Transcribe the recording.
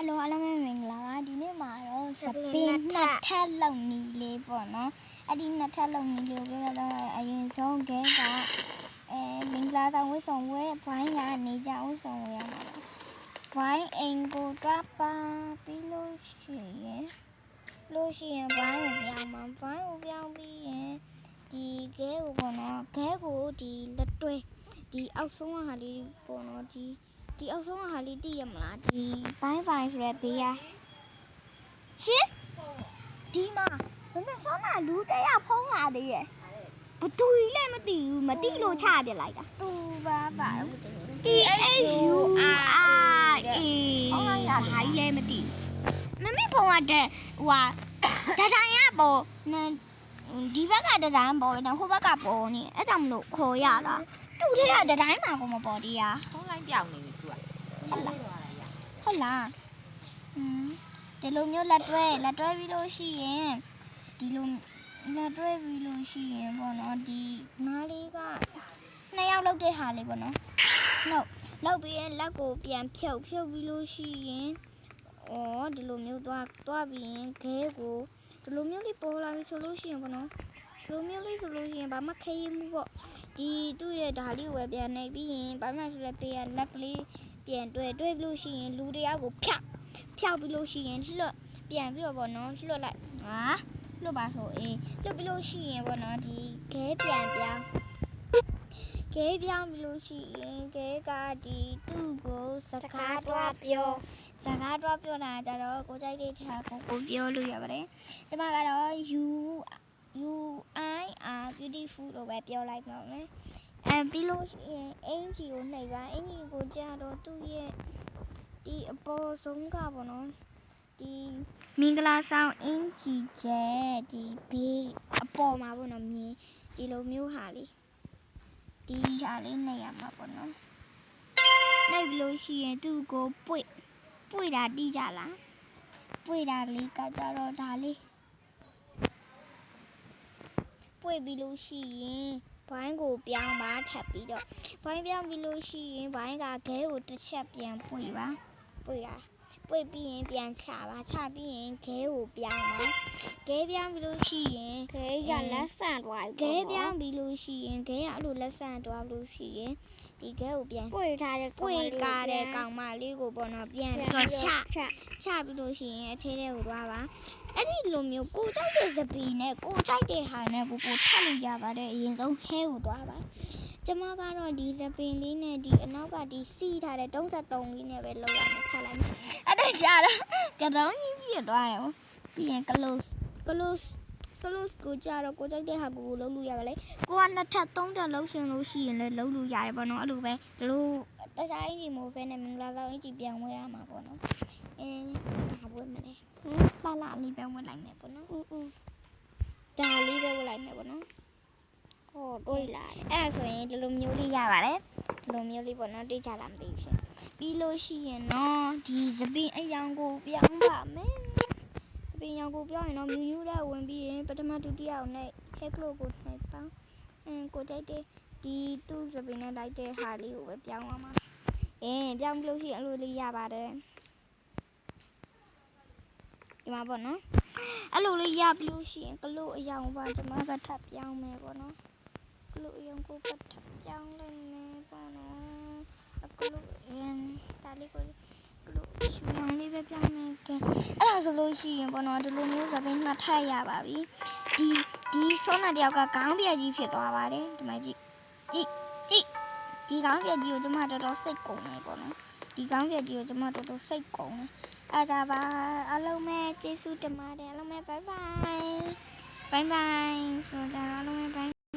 Hello အားလုံးပဲမင်္ဂလာပါဒီနေ့မှာတော့စပင်းနှစ်ထပ်လုံနီလေးပေါ့နော်အဲ့ဒီနှစ်ထပ်လုံနီလေးကိုပြောပြတော့အရင်ဆုံးကဲကမင်္ဂလာဆောင်ဝတ်ဆောင်ဝဲဘိုင်းကနေကြဝတ်ဆောင်ဝဲရမှာဘိုင်းအင်ကိုတွားပါပြီးလို့ရှိရင်ဘိုင်းကိုပြောင်းမှာဘိုင်းကိုပြောင်းပြီးရင်ဒီကဲကိုပေါ့နော်ကဲကိုဒီလက်တွဲဒီအောက်ဆုံးဟာလေးပေါ့နော်ဒီအောက်ဆုံးဟာလေးသိရမလားဒီဘိုင်းဆိုတဲ့ဘေးရရှင်ဒီမှာဘယ်နဲ့ဆောင်းလာလူတရဖုံးလာသေးရဲ့ဘသူကြီးလည်းမသိဘူးမသိလို့ချပြလိုက်တာတူပါတော့ THURA ဟောရဟာကြီးလည်းမသိမမေဖုံးကတဲ့ဟိုဟာတတိုင်းရပေါ်ဒီဘက်ကတတိုင်းပေါ်တယ်ဟိုဘက်ကပေါ်နေအဲ့ကြောင့်မလို့ခေါ်ရတာသူ့ထဲကတတိုင်းမှာကိုမပေါ်သေးရဖုံးလိုက်ပြောင်းနေပြီသူကဟုတ်လားဒီလိုမျိုးလက်တွဲပြီးလို့ရှိရင်ဒီလိုလက်တွဲပြီးလို့ရှိရင်ပေါ့နော်ဒီနားလေးကနှစ်ယောက်လောက်တဲ့ဟာလေးပေါ့နော်လောက်ပြီးရင်လက်ကိုပြန်ဖြုတ်ပြီးလို့ရှိရင်ဒီလိုမျိုးသွားပြီးရင်ခဲကိုဒီလိုမျိုးလေးပေါ်လာပြီဆိုလို့ရှိရင်ပေါ့နော်ဒီလိုမျိုးလေးဆိုလို့ရှိရင်ဘာမှခဲရမှုပေါ့ဒီသူ့ရဲ့ဓာလေးကိုပဲပြန်နေပြီးရင်ဘာမှဆိုလဲပေးရလက်ကလေးပြန်တွဲပြီးလို့ရှိရင်လူတယောက်ကိုဖြောက်ပြီးလို့ရှိရင်လွတ်ပြန်ပြီးတော့ပေါ့နော်လွတ်လိုက်လွတ်ပါဆိုလွတ်ပြီးလို့ရှိရင်ပေါ့နော်ဒီခဲပြန်ပြောင်းပြီးလို့ရှိရင်ခဲကဒီသူ့ကိုစကားတွားပြောတာကြတော့ကိုကြိုက်တဲ့ချာကိုပြောလို့ရပါတယ်ကျမကတော့ UIR beautiful လို့ပဲပြောလိုက်ပါမယ်ပြီးလို့ရှိရင်အင်ဂျီကိုနှိပ်ပါအင်ဂျီကိုကြတော့သူ့ရဲ့ဒီအပေါ်ဆုံးကပေါ့နော်ဒီမင်္ဂလာဆောင်အင်ဂျီကျဲဒီဘေးအပေါ်မှာပေါ့နော်မြင်ဒီလိုမျိုးဟာလေးဒီဟာလေးနှိပ်ရမှာပေါ့နော်နှိပ်ပြီးလို့ရှိရင်သူ့ကိုပွေတာတီးကြလားပွေတာလေးကကြတော့ဒါလေးပွေပြီးလို့ရှိရင်ဘိုင်းကိုပြောင်းပါထပ်ပြီးတော့ဘိုင်းပြောင်းပြီးလို့ရှိရင်ဘိုင်းကခဲကိုတစ်ချက်ပြန်ပွေပြီးရင်ပြန်ချပါချပြီးရင်ခဲကိုပြောင်းပါခဲပြောင်းပြီးလို့ရှိရင်ခဲကလက်ဆန့်သွားပြီခဲပြောင်းပြီးလို့ရှိရင်ခဲကအဲ့လိုလက်ဆန့်သွားလို့ရှိရင်ဒီခဲကိုပြန်ပွေကားတဲ့ကောင်မလေးကိုပေါ့နော်ပြန်ပြီးတော့ချပြီးလို့ရှိရင်အထဲထဲကိုသွားပါအဲ့ဒီလိုမျိုးကိုကြိုက်တဲ့စပီနဲ့ကိုကြိုက်တဲ့ဟာနဲ့ကိုထပ်လို့ရပါတယ်အရင်ဆုံးဟဲကိုသွားပါကျမကတော့ဒီစပင်လေးနဲ့ဒီအနောက်ကဒီစီးထားတဲ့33လေးနဲ့ပဲလောက်ရမယ်ထားလိုက်မယ်အဲ့ဒါကြတော့ကတော့ကြီးပြည့်သွားတယ်ပြီးရင် close ကိုကြတော့ကိုကြိုက်တဲ့ဟာကိုလုံးလို့ရပါလေကိုကနှစ်ထပ်သုံးထပ်လုံးရှင်လို့ရှိရင်လည်းလုံးလို့ရတယ်ပေါ့နော်အဲ့လိုပဲဒီလိုတခြားအင်ဂျီမို့ပဲနဲ့မင်္ဂလာဆောင်အင်ဂျီပြန်ဝဲရမှာပေါ့နော်ဘာဝဲမလဲပါလာလေးပဲဝဲလိုက်မယ်ပေါ့နော်ဒါလေးပဲဝဲလိုက်မယ်ပေါ့နော်ဟောတွေးလာအဲ့ဒါဆိုရင်ဒီလိုမျိုးလေးရပါတယ်ဒီလိုမျိုးလေးပေါ့နော်တွေးကြလားမသိဘူးရှင်ပြီးလို့ရှိရင်တော့ဒီစပင်းအယောင်ကိုပြောင်းပါမယ်စပင်းရောင်ကိုပြောင်းရင်တော့မြူးတဲ့ဝင်ပြီးရင်ပထမဒုတိယနဲ့ဟဲကလိုကိုနှိပ်ပေါင်းကိုကြိုက်တဲ့ဒီသူ့စပင်းနဲ့လိုက်တဲ့ဟာလေးကိုပဲပြောင်းသွားမှာပြောင်းလို့ရှိရင်အလိုလေးရပါတယ်ဒီမှာပေါ့နော်အဲ့လိုလေးရပြီးလို့ရှိရင်ကလို့အယောင်ပါကျွန်မကထပ်ပြောင်းမယ်ပေါ့နော်ကလို့အယောင်ကိုထပ်ပြောင်းလိုက်မယ်ပေါ့နော်ကလို့ဒါလေးကိုကလို့ချူအောင်လေးပဲပြောင်းမယ်ကဲအဲ့ဒါဆိုလို့ရှိရင်ပေါ့နော်ဒီလိုမျိုးစပင်းနှစ်ထပ်ရပါပြီဒီဆောနာတယောက်ကခေါင်းပြက်ကြီးဖြစ်သွားပါတယ်ဒီမှာကြည့်ဒီခေါင်းပြက်ကြီးကိုကျွန်မတော်တော်စိတ်ကုန်နေပေါ့နော်ဒီခေါင်းပြက်ကြီးကိုကျွန်မတော်တော်စိတ်ကုန်နေအားကြပါအားလုံးပဲကျေးဇူးတင်ပါတယ်အားလုံးပဲဘိုင်ဘိုင်ဆိုကြအားလုံးပဲဘိုင်